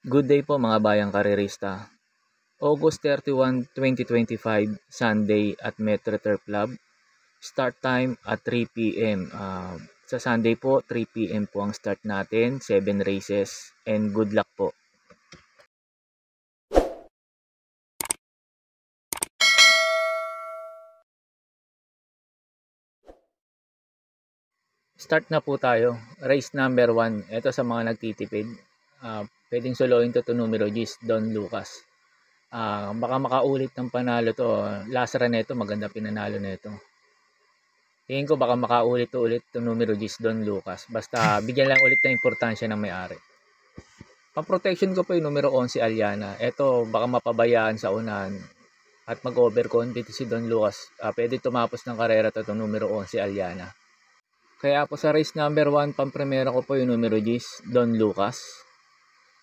Good day po mga bayang karerista. August 31, 2025, Sunday at Metro Turf Club. Start time at 3 p.m. Sa Sunday po, 3 p.m. po ang start natin, 7 races, and good luck po. Start na po tayo. Race number 1. Ito sa mga nagtitipid. Pwedeng soloin to numero Gis, Don Lucas. Baka makaulit ng panalo to. Last run nito, maganda pinanalo nito. Tingin ko baka makaulit to ulit itong numero Gis, Don Lucas. Basta bigyan lang ulit ng importansya ng may-ari. Pang-protection ko po yung numero 11, Aliana. Ito, baka mapabayaan sa unahan at mag-overconfident si Don Lucas. Pwede tumapos ng karera to itong numero 11, Aliana. Kaya po sa race number 1, pang-primera ko po yung numero Gis, Don Lucas.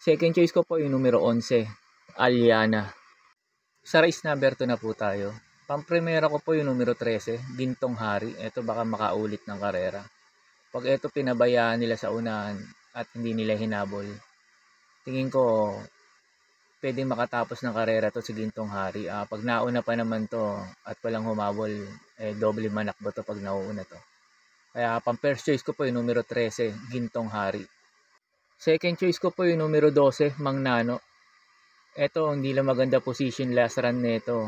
Second choice ko po yung numero 11, Aliana. Sa race number 2 na po tayo. Pang-primera ko po yung numero 13, Gintong Hari. Ito baka makaulit ng karera. Pag ito pinabayaan nila sa unahan at hindi nila hinabol, tingin ko pwedeng makatapos ng karera to si Gintong Hari. Pag nauna pa naman to at walang humabol, doble manakbo to pag nauuna to. Kaya pang first choice ko po yung numero 13, Gintong Hari. Second choice ko po yung numero 12, Mang Nano. Ito, hindi lang maganda position last run nito.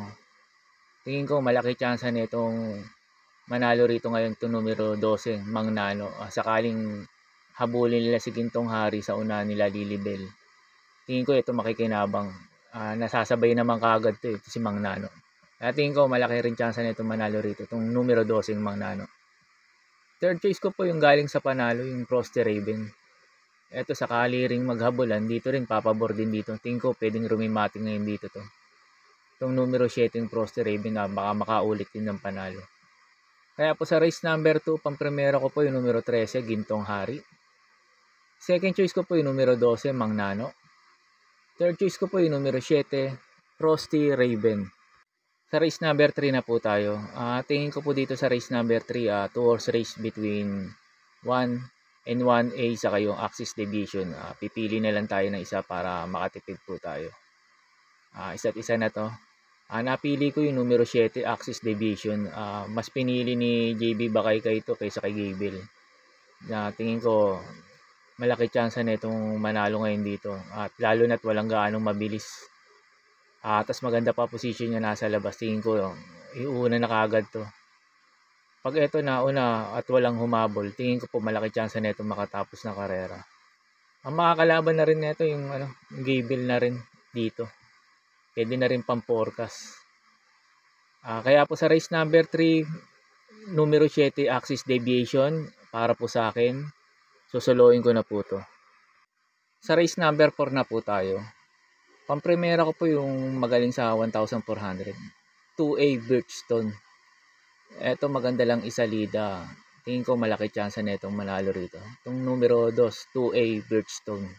Tingin ko malaki chance nitong manalo rito ngayon itong numero 12, Mang Nano. Sakaling habulin nila si Gintong Hari sa una nila Lilibel. Tingin ko ito makikinabang. Nasasabay naman kaagad ito si Mang Nano. Kaya tingin ko malaki rin chance nitong manalo rito itong numero 12, Mang Nano. Third choice ko po yung galing sa panalo, yung Frosty Raven. Ito sakali ring maghabulan, dito rin papabor din dito. Tingin ko pwedeng rumimating ngayon dito to. Itong numero 7 yung Frosty Raven baka makaulit din ng panalo. Kaya po sa race number 2, pang-primera ko po yung numero 13, Gintong Hari. Second choice ko po yung numero 12, Mang Nano. Third choice ko po yung numero 7, Frosty Raven. Sa race number 3 na po tayo. Tingin ko po dito sa race number 3, 2-horse race between 1 and 1A saka yung Axis Division. Pipili na lang tayo ng isa para makatipid po tayo. Isa't isa na to. Napili ko yung numero 7, Axis Division. Mas pinili ni JB Bakay ito kaysa kay Gable. Tingin ko malaki chance na itong manalo ngayon dito. At lalo na't walang gaanong mabilis. Tapos maganda pa position niya nasa labas. Tingin ko iuna na kaagad to. Pag ito nauna at walang humabol, tingin ko po malaki chance na ito makatapos na karera. Ang makakalaban na rin nito yung Gable na rin dito. Pwede na rin pang-forecast. Kaya po sa race number 3, numero 7, Axis Deviation, para po sa akin. Susuluin ko na po to. Sa race number 4 na po tayo. Pang-primera ko po yung magaling sa 1,400. 2A Birchstone. Ito maganda lang isalida. Tingin ko malaki chance na itong manalo rito. Itong numero 2, 2A Birchstone.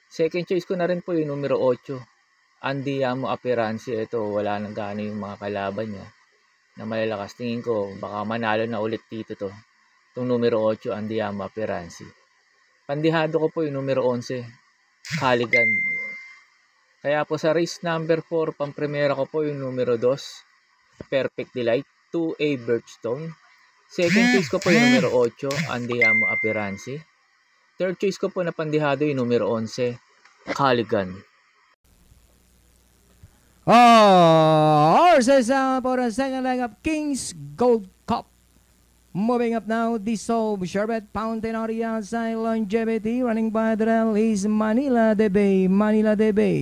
Second choice ko na rin po yung numero 8, Andiamo Aperansi. Ito wala nang gaano yung mga kalaban niya na malalakas. Tingin ko baka manalo na ulit dito to. Itong numero 8, Andiamo Aperansi. Pandihado ko po yung numero 11, Caligan. Kaya po sa race number 4, pang-primera ko po yung numero 2, Perfect Delight, 2A Birchstone. Second choice ko po yung numero 8, Andiamo Aperansi. Third choice ko po na pandihado yung numero 11, Caligan. Horses for the second leg of King's Gold Cup. Moving up now, Dissolve, Sherbet, Fountain on the outside, Longevity, running by the rail is Manila de Bay,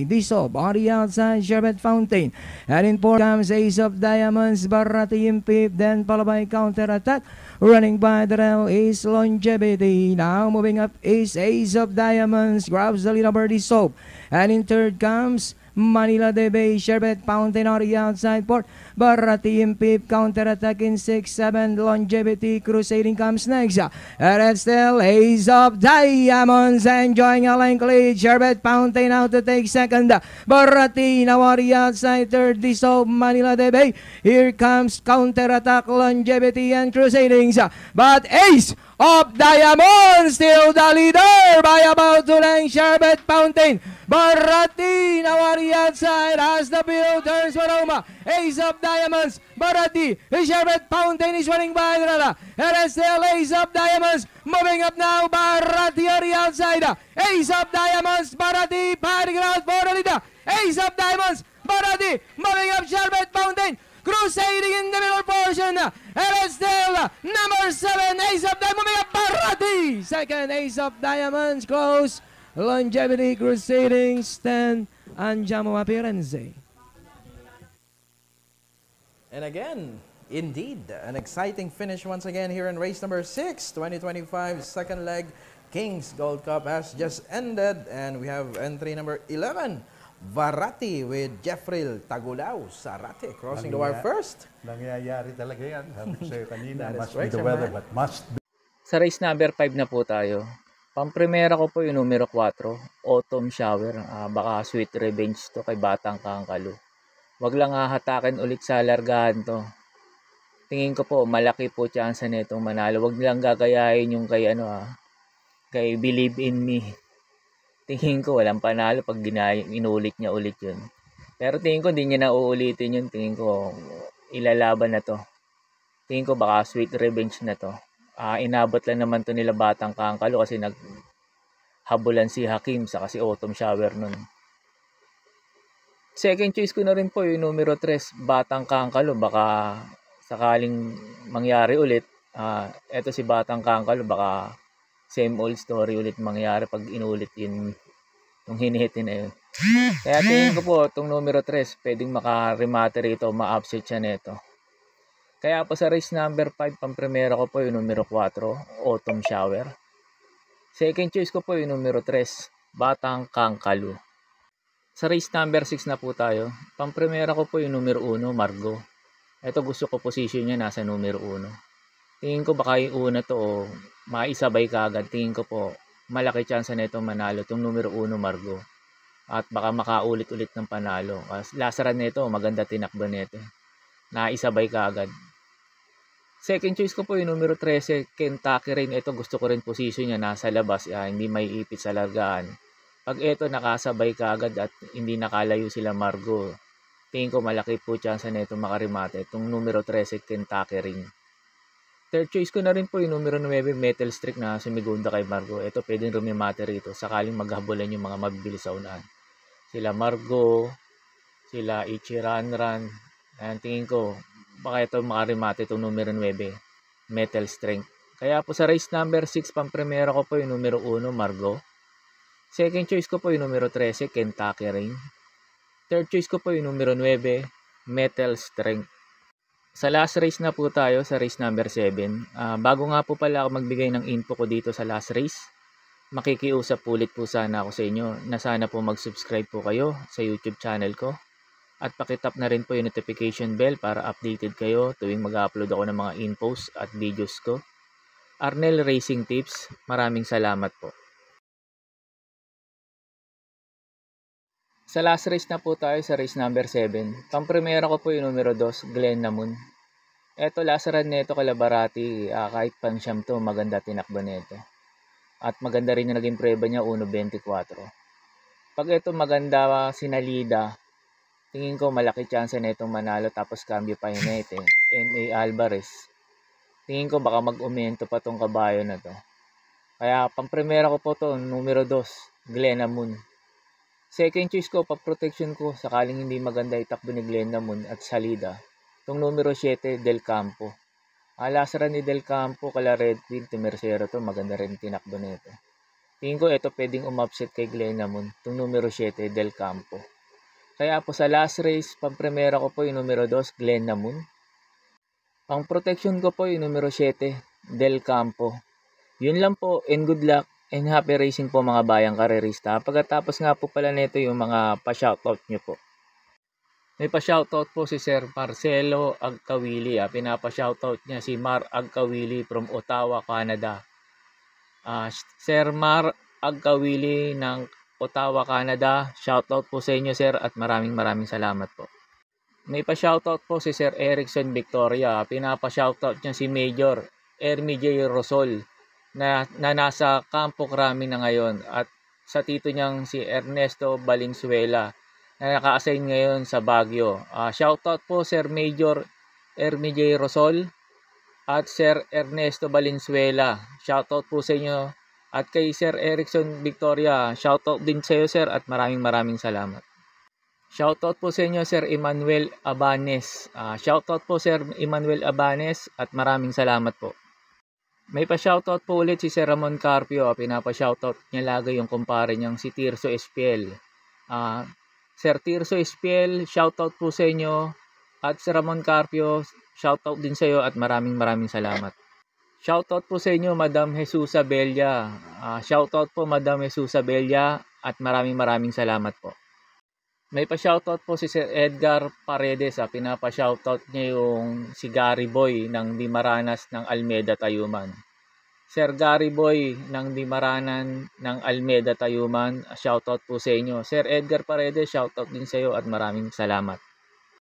Dissolve on the outside, Sherbet, Fountain, and in fourth comes Ace of Diamonds, Barati in fifth, then followed by Counter Attack, running by the rail is Longevity, now moving up is Ace of Diamonds, grabs the lead over Dissolve, and in third comes Manila de Bay, Sherbet, Fountain on the outside port, Barati in fifth, Counter Attack in 6-7, Longevity, Crusading comes next, and it's still Ace of Diamonds enjoying a length lead, Sherbet, Fountain out to take second, Barati now on the outside third, Dissolve, Manila de Bay, here comes Counter Attack, Longevity and Crusading, but Ace of Diamonds, still the leader by about 2 lengths. Sherbet Fountain, Barati now on the outside as the field turns for Roma. Ace of Diamonds, Barati, Sherbet Fountain is running by Rala. And it's still Ace of Diamonds, moving up now, Barati on the outside. Ace of Diamonds, Barati, fighting out for the leader. Ace of Diamonds, Barati, moving up, Sherbet Fountain, crusading in the middle portion. And it's still number 7, Ace of Diamonds, moving up, Barati. Second, Ace of Diamonds, close. Longevity, crusading, stand, Andiamo Appearance. And again, indeed, an exciting finish once again here in race number 6, 2025 second leg. Kings Gold Cup has just ended, and we have entry number 11, Varati with Jeffrey Tagulao Sarate crossing the wire first. Nangyayari talaga yan. Sabi ko sa'yo kanina, That is must right, be the Sir weather, Mark. but must be. Sa race number 5 na po tayo. Pang-primera ko po yung numero 4, Autumn Shower. Baka sweet revenge to kay Batang Kangkalo. Wag lang hahatakin ulit sa largahan to. Tingin ko po, malaki po chance nitong manalo. Wag nilang gagayahin yung kay kay Believe in Me. Tingin ko walang panalo pag inulit niya ulit yun. Pero tingin ko hindi niya na uulitin yun. Tingin ko ilalaban na to. Tingin ko baka sweet revenge na to. Inabot lang naman to nila Batang Kangkalo kasi naghabulan si Hakim sa kasi Autumn Shower nun. Second choice ko na rin po yung numero 3, Batang Kangkalo. Baka sakaling mangyari ulit. Eto si Batang Kangkalo, baka same old story ulit mangyari pag inulit yung hinihitin na yun. Kaya tingin ko po, itong numero 3, pwedeng makaremate rito, ma-upset siya nito. Kaya po sa race number 5, pang-primera ko po yung numero 4, Autumn Shower. Second choice ko po yung numero 3, Batang Kangkalo. Sa race number 6 na po tayo, pang-primera ko po yung numero 1, Margo. Ito gusto ko position niya nasa numero 1. Tingin ko baka yung una to o maisabay ka agad. Tingin ko po malaki chance na itong manalo itong numero 1, Margo. At baka makaulit-ulit ng panalo. Last run nito, maganda tinakbo nito. Naisabay ka agad. Second choice ko po yung numero 13, Kentucky Rain. Ito gusto ko rin position niya nasa labas, hindi may ipit sa largaan. Pag ito nakasabay ka agad at hindi nakalayo sila Margo, tingin ko malaki po chance na ito makarimate itong numero 13, Kentucky Rain. Third choice ko na rin po yung numero 9, Metal Streak na sumigunda kay Margo. Ito pwedeng rumimate rito sakaling maghabulan yung mga mabibilis sa unahan. Sila Margo, sila Ichiranran. Ayan, tingin ko baka ito makarimate itong numero 9, Metal Strength. Kaya po sa race number 6, pang-primera ko po yung numero 1, Margo. Second choice ko po yung numero 13, Kentucky Rain. Third choice ko po yung numero 9, Metal Strength. Sa last race na po tayo, sa race number 7. Bago nga po pala ako magbigay ng info ko dito sa last race, makikiusap ulit po sana ako sa inyo na sana po mag-subscribe po kayo sa YouTube channel ko. At pakitap na rin po yung notification bell para updated kayo tuwing mag-upload ako ng mga infos at videos ko. Arnel Racing Tips, maraming salamat po. Sa last race na po tayo sa race number 7. Pang-primera ko po yung numero 2, Glennamun. Eto last run nito kala Barati, kahit pang-siyam to, maganda tinakbo nito. At maganda rin yung naging preba niya, 1.24. Pag ito maganda sinalida, tingin ko malaki chance na itong manalo tapos cambio pa yun M.A. Alvarez. Tingin ko baka mag-umento pa tong kabayo na to. Kaya pang-primera ko po to, numero 2, Glennamun. Second choice ko, pa-protection ko, sakaling hindi maganda itakbo ni Glennamun at salida. Itong numero 7, Del Campo. Last run ni Del Campo, kala Redfield, Mercero to, maganda rin tinakbo nito. Tingin ko ito pwedeng umupset kay Glennamun, itong numero 7, Del Campo. Kaya po sa last race, pang-primera ko po yung numero 2, Glennamun. Pang-protection ko po yung numero 7, Del Campo. Yun lang po, and good luck, and happy racing po mga bayang karerista. Pagkatapos nga po pala nito yung mga pa-shoutout nyo po. May pa-shoutout po si Sir Marcelo Agkawili. Pinapa-shoutout niya si Mar Agkawili from Ottawa, Canada. Sir Mar Agkawili ng Ottawa, Canada. Shoutout po sa inyo, sir, at maraming salamat po. May pa-shoutout po si Sir Erickson Victoria. Pinapa-shoutout niya si Major Ermi J. Rosol na nasa Campo Crame na ngayon, at sa tito niyang si Ernesto Valenzuela na naka-assign ngayon sa Baguio. Shoutout po Sir Major Ermi J. Rosol at Sir Ernesto Valenzuela. Shoutout po sa inyo. At kay Sir Erickson Victoria, shoutout din sa iyo, sir, at maraming salamat. Shoutout po sa inyo, Sir Emmanuel Abanes. Shoutout po, Sir Emmanuel Abanes, at maraming salamat po. May pa-shoutout po ulit si Sir Ramon Carpio. Pinapa-shoutout niya lagi yung kumpare niyang si Tirso Espiel. Sir Tirso Espiel, shoutout po sa inyo. At Sir Ramon Carpio, shoutout din sa iyo, at maraming salamat. Shoutout po sa inyo, Madam Jesusa Bella. Shoutout po, Madam Jesusa Bella, at maraming salamat po. May pa-shoutout po si Sir Edgar Paredes. Pinapa-shoutout niya yung si Gary Boy ng Dimaranas ng Almeda, Tayuman. Sir Gary Boy ng Dimaranan ng Almeda, Tayuman, shoutout po sa inyo. Sir Edgar Paredes, shoutout din sa iyo, at maraming salamat.